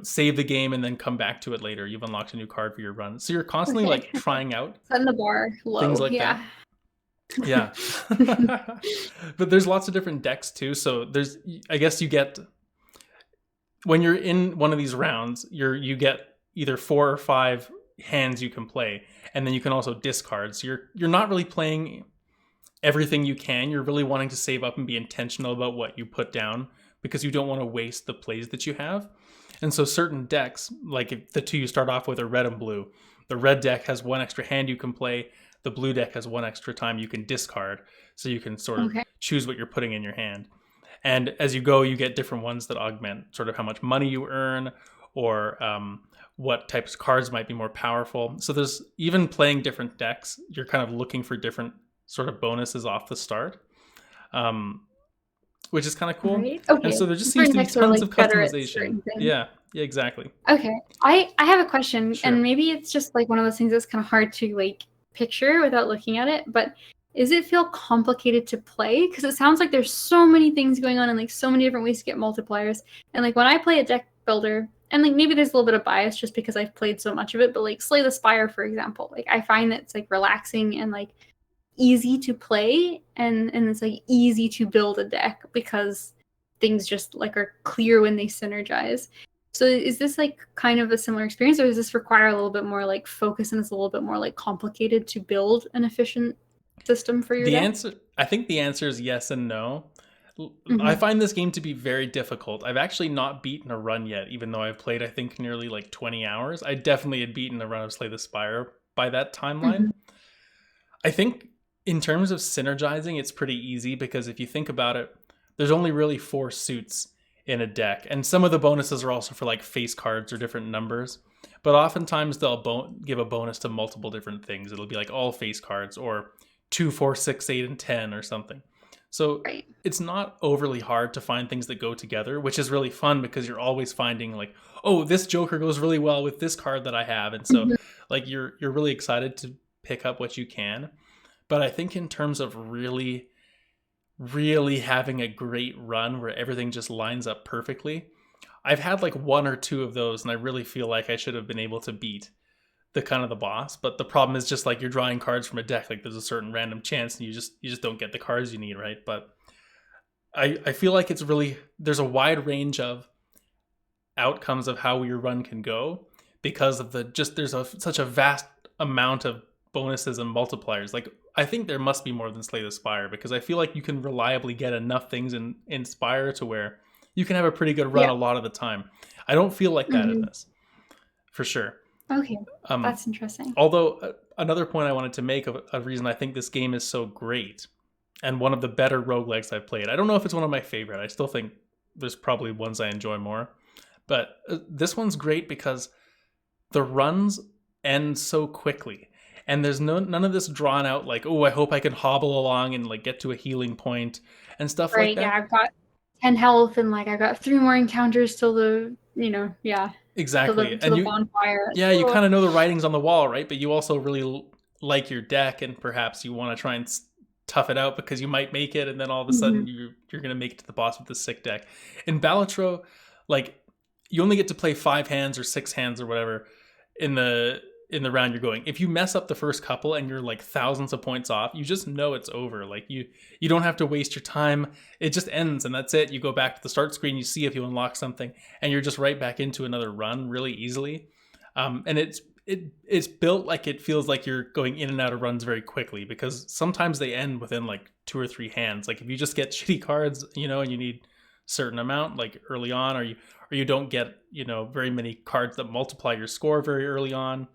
Save the game and then come back to it later. You've unlocked a new card for your run. So you're constantly like trying out setting the bar low. Things like that. Yeah. But there's lots of different decks too. So I guess you get, when you're in one of these rounds, you get either 4 or 5 hands you can play, and then you can also discard. So you're not really playing everything you can. You're really wanting to save up and be intentional about what you put down because you don't want to waste the plays that you have. And so certain decks, like if the two you start off with are red and blue, the red deck has 1 extra hand you can play. The blue deck has 1 extra time you can discard. So you can sort of choose what you're putting in your hand. And as you go, you get different ones that augment sort of how much money you earn or what types of cards might be more powerful. So there's even playing different decks, you're kind of looking for different sort of bonuses off the start, which is kind of cool. Right? Okay. And so there just seems to be tons of customization. Yeah, exactly. Okay. I have a question, and maybe it's just like one of those things that's kind of hard to like picture without looking at it, but does it feel complicated to play? Because it sounds like there's so many things going on and like so many different ways to get multipliers. And like when I play a deck builder, and like maybe there's a little bit of bias just because I've played so much of it, but like Slay the Spire, for example, like I find that it's like relaxing and like easy to play, and it's like easy to build a deck because things just like are clear when they synergize. So is this like kind of a similar experience, or does this require a little bit more like focus and it's a little bit more like complicated to build an efficient system for your deck? I think the answer is yes and no. I find this game to be very difficult. I've actually not beaten a run yet, even though I've played, I think, nearly like 20 hours. I definitely had beaten a run of Slay the Spire by that timeline. I think in terms of synergizing, it's pretty easy because if you think about it, there's only really 4 suits in a deck. And some of the bonuses are also for like face cards or different numbers. But oftentimes they'll give a bonus to multiple different things. It'll be like all face cards or 2, 4, 6, 8, and 10 or something. So it's not overly hard to find things that go together, which is really fun because you're always finding like, oh, this Joker goes really well with this card that I have. And so like you're really excited to pick up what you can. But I think in terms of really, really having a great run where everything just lines up perfectly, I've had like 1 or 2 of those, and I really feel like I should have been able to beat the boss. But the problem is just like you're drawing cards from a deck, like there's a certain random chance and you just don't get the cards you need, right? But I feel like it's really, there's a wide range of outcomes of how your run can go because of such a vast amount of bonuses and multipliers. Like I think there must be more than Slay the Spire because I feel like you can reliably get enough things in Spire to where you can have a pretty good run a lot of the time. I don't feel like that in this, for sure. Okay, that's interesting. Although another point I wanted to make of a reason I think this game is so great and one of the better roguelikes I've played. I don't know if it's one of my favorite. I still think there's probably ones I enjoy more. But this one's great because the runs end so quickly. And there's none of this drawn out like, oh, I hope I can hobble along and like get to a healing point and stuff like that. Yeah, I've got 10 health, and like I got 3 more encounters till the, yeah, Exactly. to And the you, bonfire. yeah, you Oh, kind of know the writings on the wall, right? But you also really like your deck, and perhaps you want to try and tough it out because you might make it, and then all of a sudden mhm. you're gonna make it to the boss with this sick deck. In Balatro, like you only get to play 5 hands or 6 hands or whatever in the round you're going. If you mess up the first couple and you're like thousands of points off, you just know it's over. Like you don't have to waste your time. It just ends and that's it. You go back to the start screen, you see if you unlock something, and you're just right back into another run really easily. And it's built like it feels like you're going in and out of runs very quickly because sometimes they end within like 2 or 3 hands. Like if you just get shitty cards, and you need certain amount like early on, or you don't get very many cards that multiply your score very early on,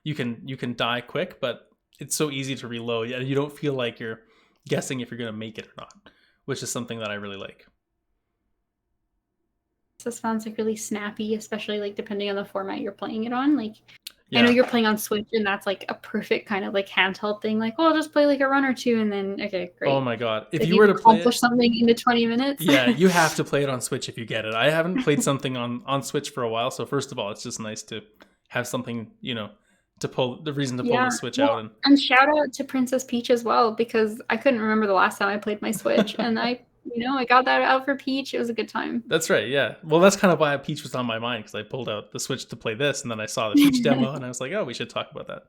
you can die quick. But it's so easy to reload and you don't feel like you're guessing if you're going to make it or not, which is something that I really like. This sounds like really snappy, especially like depending on the format you're playing it on. Like I know Yeah. you're playing on Switch, and that's like a perfect kind of like handheld thing. Like, oh, I'll just play like a run or two, and then okay, Oh great. my god, if Like you you've were to play accomplished it, something into 20 minutes. yeah, you have to play it on Switch if you get it. I haven't played something on Switch for a while, so first of all, it's just nice to have something, to pull the reason to pull Yeah. the Switch out. Well, and shout out to Princess Peach as well, because I couldn't remember the last time I played my Switch, and I got that out for Peach. It was a good time. That's right, yeah. Well, that's kind of why Peach was on my mind because I pulled out the Switch to play this, and then I saw the Peach demo, and I was like, oh, we should talk about that.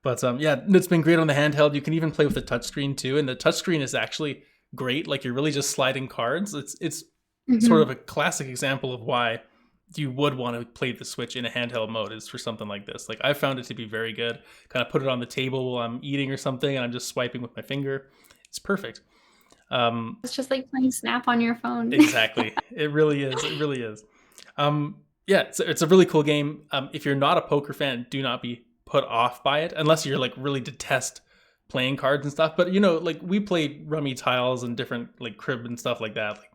But yeah, it's been great on the handheld. You can even play with the touchscreen too, and the touchscreen is actually great. Like you're really just sliding cards. It's sort Mhm. of a classic example of why you would want to play the Switch in a handheld mode is for something like this. Like I found it to be very good. Kind of put it on the table while I'm eating or something, and I'm just swiping with my finger. It's perfect. It's just like playing Snap on your phone. Exactly. It really is. It really is. Yeah, it's a really cool game. If you're not a poker fan, do not be put off by it unless you're like really detest playing cards and stuff. But like we played rummy tiles and different like crib and stuff like that. Like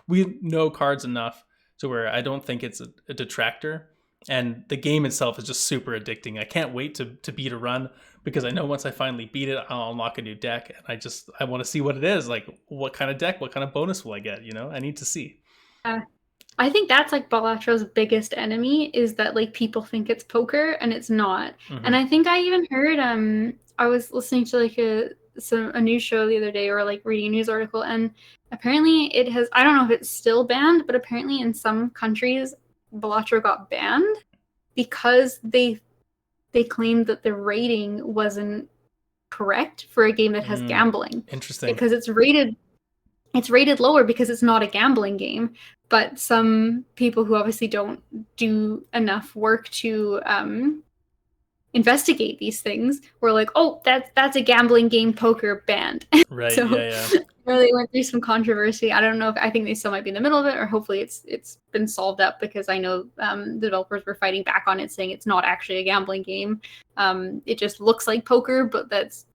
we know cards enough to where I don't think it's a detractor. And the game itself is just super addicting. I can't wait to beat a run because I know once I finally beat it, I'll unlock a new deck, and I want to see what it is. Like what kind of deck, what kind of bonus will I get? I need to see. Yeah. I think that's like Balatro's biggest enemy, is that like people think it's poker and it's not. And Hmm. I think I even heard I was listening to like a news show the other day, or like reading a news article, and apparently it has, I don't know if it's still banned, but apparently in some countries Balatro got banned because they claimed that the rating wasn't correct for a game that has gambling, Interesting. because it's rated lower because it's not a gambling game. But some people who obviously don't do enough work to investigate these things were like, oh, that's a gambling game, poker, banned. Right. So Yeah. really went through some controversy. I don't know if, I think they still might be in the middle of it, or hopefully it's been solved up, because I know the developers were fighting back on it, saying it's not actually a gambling game. It just looks like poker, but that's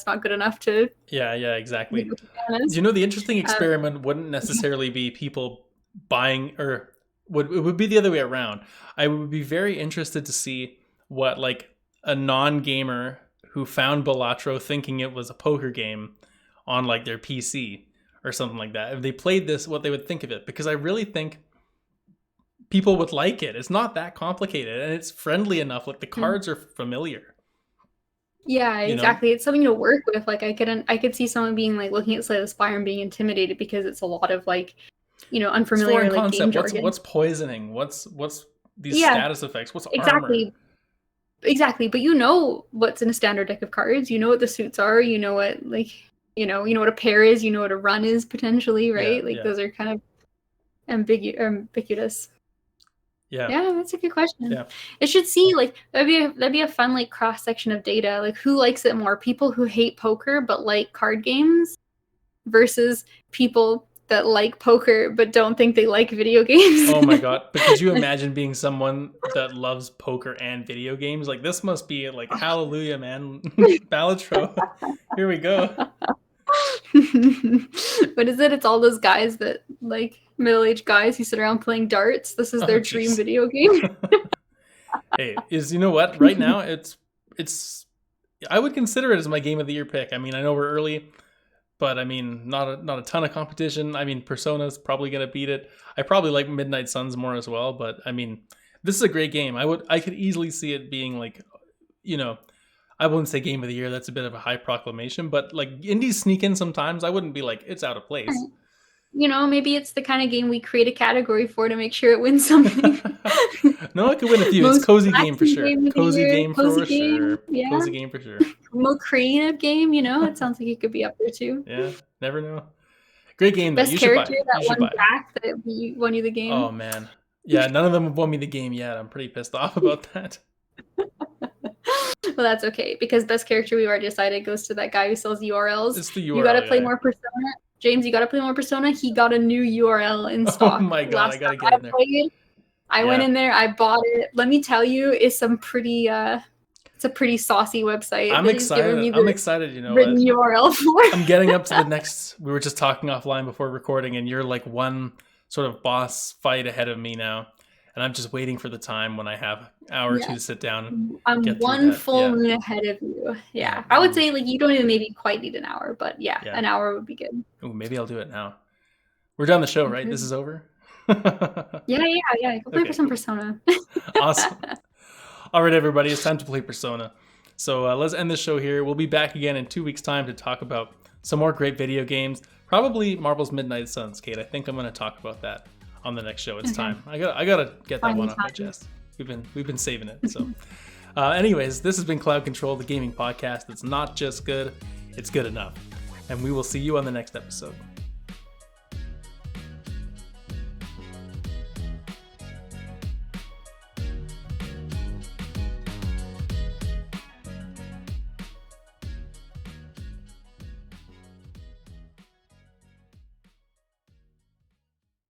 not good enough to Yeah. Yeah. Exactly. ban us. The interesting experiment wouldn't necessarily be people buying, or it would be the other way around. I would be very interested to see what like a non-gamer who found Balatro thinking it was a poker game on like their PC or something like that, if they played this, what they would think of it, because I really think people would like it. It's not that complicated and it's friendly enough. Like the cards are familiar. Yeah, You know, exactly. It's something to work with. Like I could see someone being like looking at Slay the Spire and being intimidated, because it's a lot of like, it's unfamiliar foreign like game concept. jargon. What's poisoning? What's these Yeah, status effects? What's armor? exactly. Exactly. But what's in a standard deck of cards. You know what the suits are. You know what, like, you know what a pair is. You know what a run is potentially, Yeah, right? Like yeah, those are kind of ambiguous. yeah, Yeah, that's a good question. yeah. It should see, like, that'd be a fun like cross section of data. Like who likes it more? People who hate poker but like card games, versus people that like poker but don't think they like video games. Oh my god! But could you imagine being someone that loves poker and video games? Like this must be like hallelujah, man. Balatro, here we go. What is it? It's all those guys that like middle-aged guys who sit around playing darts. This is Oh their dream jeez. video game. Hey, you know what? Right now, it's. I would consider it as my game of the year pick. I mean, I know we're early. but I mean, not a ton of competition. I mean, Persona's probably gonna beat it. I probably like Midnight Suns more as well, but I mean, this is a great game. I could easily see it being like, you know, I wouldn't say game of the year. That's a bit of a high proclamation, but like indies sneak in sometimes. I wouldn't be like it's out of place. You know, maybe it's the kind of game we create a category for to make sure it wins something. No, it could win a few. It's cozy game for sure. Cozy game for sure. Yeah. Cozy game for sure. More creative game, you know? It sounds like it could be up there too. Yeah, never know. Great game though. Best You should buy character it. that won back that won you the game. Oh man. Yeah, none of them have won me the game yet. I'm pretty pissed off about that. Well, that's okay, because best character we already decided goes to that guy who sells URLs. It's the URL. You gotta play more Persona. James, you gotta play more Persona. He got a new URL in stock. Oh my god, I gotta get in there. I went in there, I bought it. Let me tell you, it's some pretty it's a pretty saucy website. I'm excited. I'm excited, you know. Written URL for. I'm getting up to the next. We were just talking offline before recording, and you're like one sort of boss fight ahead of me now, and I'm just waiting for the time when I have an hour or two to sit down. And I'm get one full moon ahead of you. Yeah, I would say like you don't even maybe quite need an hour, but yeah, an hour would be good. Ooh, maybe I'll do it now. We're done the show, right? This is over. Yeah. Go play for some Persona. Awesome. All right, everybody, it's time to play Persona. So let's end this show here. We'll be back again in 2 weeks' time to talk about some more great video games. Probably Marvel's Midnight Suns, Kate. I think I'm going to talk about that on the next show. It's time. I gotta get that one off my chest. We've been saving it. So, anyways, this has been Cloud Control, the gaming podcast. It's not just good; it's good enough. And we will see you on the next episode.